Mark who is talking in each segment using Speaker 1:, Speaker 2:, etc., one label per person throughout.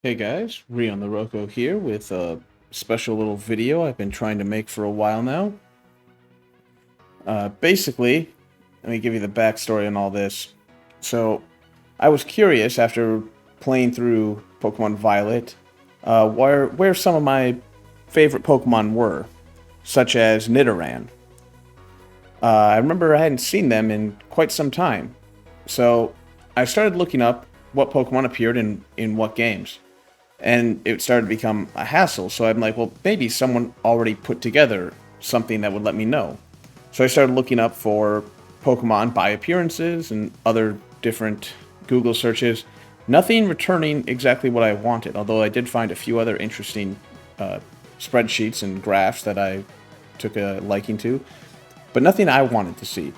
Speaker 1: Hey guys, Rion the Roko here with a special little video I've been trying to make for a while now. Basically, let me give you the backstory on all this. So, I was curious after playing through Pokemon Violet, where some of my favorite Pokemon were, such as Nidoran. I remember I hadn't seen them in quite some time, so I started looking up what Pokemon appeared in what games. And it started to become a hassle. So I'm like, well, maybe someone already put together something that would let me know. So I started looking up for Pokemon by appearances and other different Google searches. Nothing returning exactly what I wanted, although I did find a few other interesting spreadsheets and graphs that I took a liking to, but nothing I wanted to see.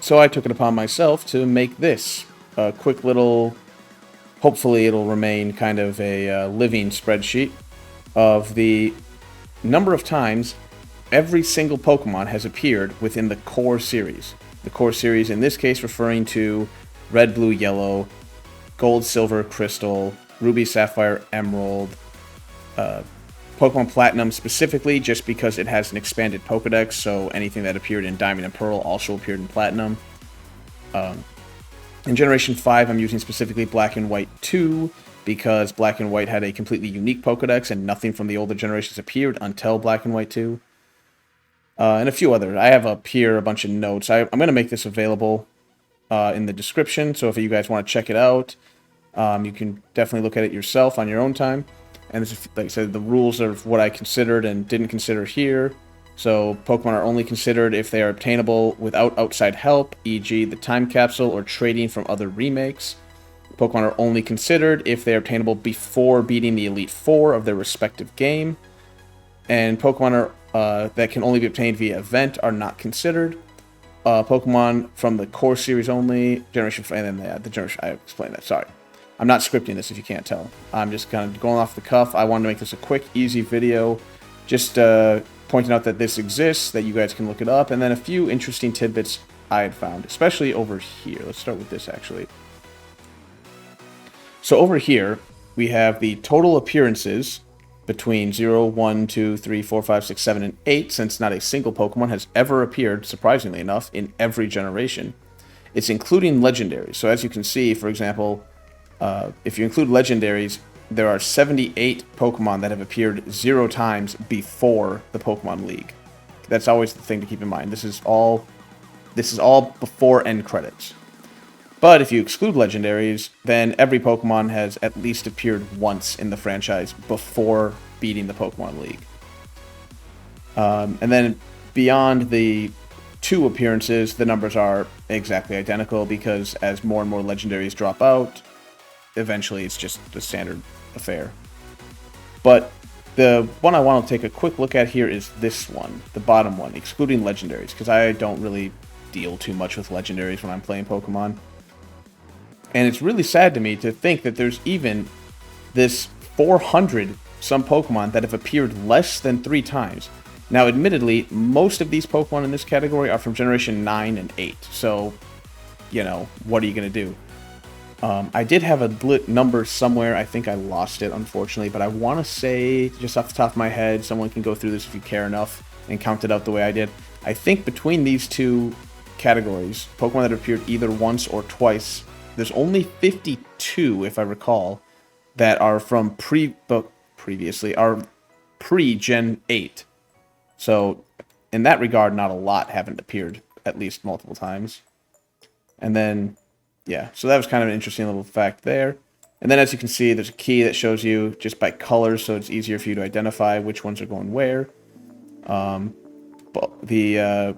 Speaker 1: So I took it upon myself to make this a quick little. Hopefully it'll remain kind of a living spreadsheet of the number of times every single Pokemon has appeared within the core series. The core series in this case referring to Red, Blue, Yellow, Gold, Silver, Crystal, Ruby, Sapphire, Emerald, Pokemon Platinum specifically just because it has an expanded Pokedex, so anything that appeared in Diamond and Pearl also appeared in Platinum. In Generation 5, I'm using specifically Black and White 2, because Black and White had a completely unique Pokedex, and nothing from the older generations appeared until Black and White 2. And a few other. I have up here a bunch of notes. I'm going to make this available in the description, so if you guys want to check it out, you can definitely look at it yourself on your own time. And this is, like I said, the rules of what I considered and didn't consider here. So, Pokemon are only considered if they are obtainable without outside help, e.g. the time capsule or trading from other remakes. Pokemon are only considered if they are obtainable before beating the Elite Four of their respective game. And Pokemon that can only be obtained via event are not considered. Pokemon from the core series only, Generation 5, and then the Generation, I explained that, sorry. I'm not scripting this if you can't tell. I'm just kind of going off the cuff. I wanted to make this a quick, easy video. Just pointing out that this exists, that you guys can look it up, and then a few interesting tidbits I had found, especially over here. Let's start with this, actually. So over here, we have the total appearances between 0, 1, 2, 3, 4, 5, 6, 7, and 8, since not a single Pokemon has ever appeared, surprisingly enough, in every generation. It's including legendaries. So as you can see, for example, if you include legendaries, there are 78 Pokemon that have appeared 0 times before the Pokemon League. That's always the thing to keep in mind. This is all before end credits. But if you exclude legendaries, then every Pokemon has at least appeared once in the franchise before beating the Pokemon League. And then beyond the 2 appearances, the numbers are exactly identical because as more and more legendaries drop out, eventually it's just the standard affair. But the one I want to take a quick look at here is this one, the bottom one, excluding legendaries, because I don't really deal too much with legendaries when I'm playing Pokemon. And it's really sad to me to think that there's even this 400 some Pokemon that have appeared less than 3 times. Now, admittedly, most of these Pokemon in this category are from Generation 9 and 8, so, you know, what are you going to do? I did have a number somewhere. I think I lost it, unfortunately, but I want to say, just off the top of my head, someone can go through this if you care enough and count it out the way I did. I think between these 2 categories, Pokemon that have appeared either once or twice, there's only 52, if I recall, that are from pre-Gen 8. So, in that regard, not a lot haven't appeared at least multiple times. And then, yeah, so that was kind of an interesting little fact there. And then as you can see, there's a key that shows you just by colors, so it's easier for you to identify which ones are going where. But the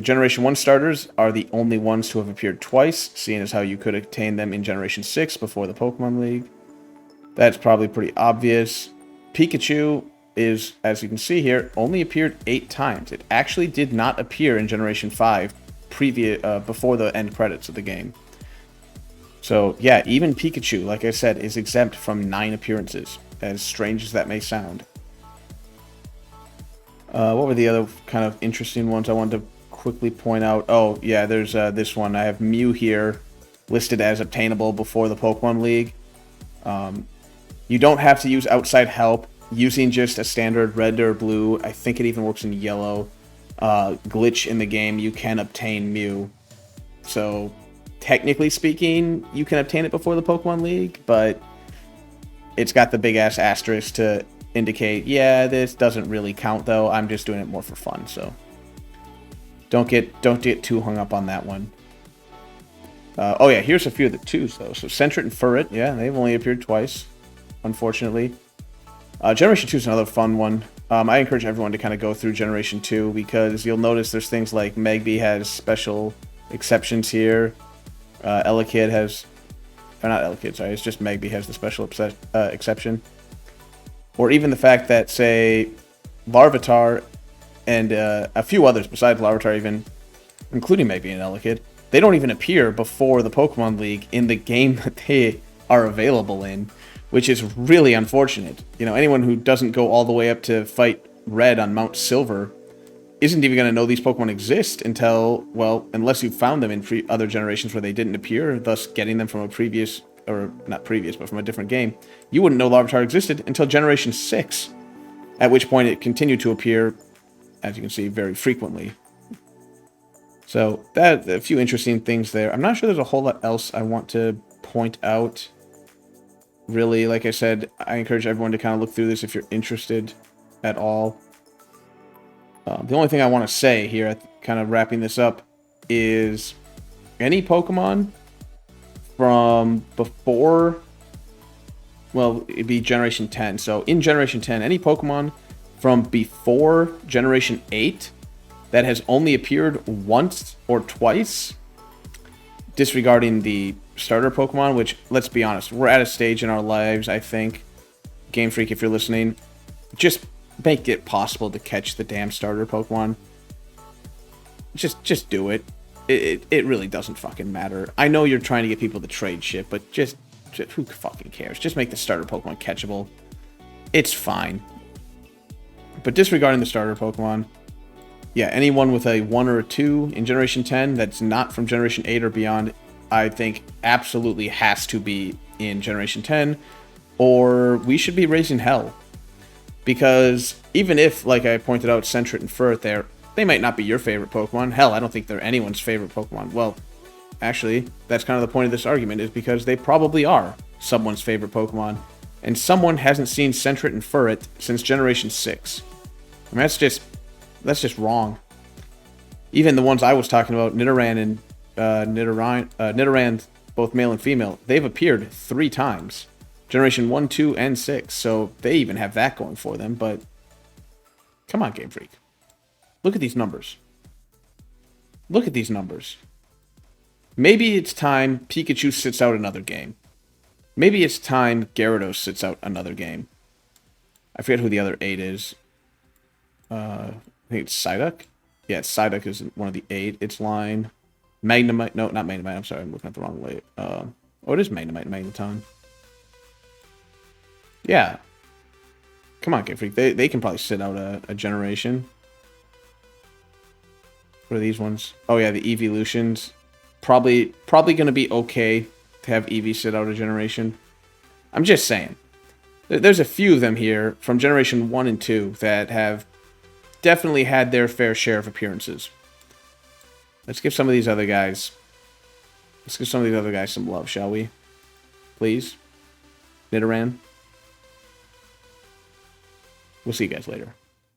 Speaker 1: Generation 1 starters are the only ones to have appeared twice, seeing as how you could obtain them in Generation 6 before the Pokemon League. That's probably pretty obvious. Pikachu is, as you can see here, only appeared 8 times. It actually did not appear in Generation 5 before the end credits of the game. So, yeah, even Pikachu, like I said, is exempt from 9 appearances, as strange as that may sound. What were the other kind of interesting ones I wanted to quickly point out? Oh, yeah, there's this one. I have Mew here, listed as obtainable before the Pokemon League. You don't have to use outside help. Using just a standard red or blue, I think it even works in yellow, glitch in the game, you can obtain Mew. So, technically speaking, you can obtain it before the Pokemon League, but it's got the big-ass asterisk to indicate, yeah, this doesn't really count, though. I'm just doing it more for fun, so don't get too hung up on that one. Oh, yeah, here's a few of the twos, though. So, Sentret and Furret, yeah, they've only appeared twice, unfortunately. Generation 2 is another fun one. I encourage everyone to kind of go through Generation 2 because you'll notice there's things like Magby has special exceptions here. Elekid has... Or not Elekid, sorry. It's just Magby has the special exception. Or even the fact that, say, Larvitar and a few others besides Larvitar even, including Magby and Elekid, they don't even appear before the Pokemon League in the game that they are available in, which is really unfortunate. You know, anyone who doesn't go all the way up to fight Red on Mount Silver isn't even going to know these Pokemon exist until, well, unless you found them in other generations where they didn't appear, thus getting them from a previous, or not previous, but from a different game. You wouldn't know Larvitar existed until Generation 6, at which point it continued to appear, as you can see, very frequently. So, that, a few interesting things there. I'm not sure there's a whole lot else I want to point out. Really, like I said, I encourage everyone to kind of look through this if you're interested at all. The only thing I want to say here, kind of wrapping this up, is any Pokemon from before, well, it'd be Generation 10. So in Generation 10, any Pokemon from before Generation 8 that has only appeared once or twice, disregarding the starter Pokemon, which, let's be honest, we're at a stage in our lives, I think, Game Freak, if you're listening, just make it possible to catch the damn starter Pokemon. Just do it. It really doesn't fucking matter. I know you're trying to get people to trade shit, but just who fucking cares? Just make the starter Pokemon catchable. It's fine. But disregarding the starter Pokemon, yeah, anyone with a 1 or a 2 in Generation 10 that's not from Generation 8 or beyond, I think absolutely has to be in Generation 10, or we should be raising hell. Because even if, like I pointed out, Sentret and Furret there, they might not be your favorite Pokemon. Hell, I don't think they're anyone's favorite Pokemon. Well, actually, that's kind of the point of this argument, is because they probably are someone's favorite Pokemon. And someone hasn't seen Sentret and Furret since Generation 6. I mean, that's just wrong. Even the ones I was talking about, Nidoran and Nidoran, both male and female, they've appeared 3 times. Generation 1, 2, and 6. So they even have that going for them, but come on, Game Freak. Look at these numbers. Look at these numbers. Maybe it's time Pikachu sits out another game. Maybe it's time Gyarados sits out another game. I forget who the other 8 is. I think it's Psyduck. Yeah, Psyduck is one of the 8. It's line. Magnemite. No, not Magnemite. I'm sorry. I'm looking at the wrong way. Oh, it is Magnemite and Magneton. Yeah. Come on, Game Freak. They can probably sit out a generation. What are these ones? Oh, yeah, the Evolutions. Probably going to be okay to have Eevee sit out a generation. I'm just saying. There's a few of them here from Generation 1 and 2 that have definitely had their fair share of appearances. Let's give some of these other guys... Let's give some of these other guys some love, shall we? Please? Nidoran? We'll see you guys later.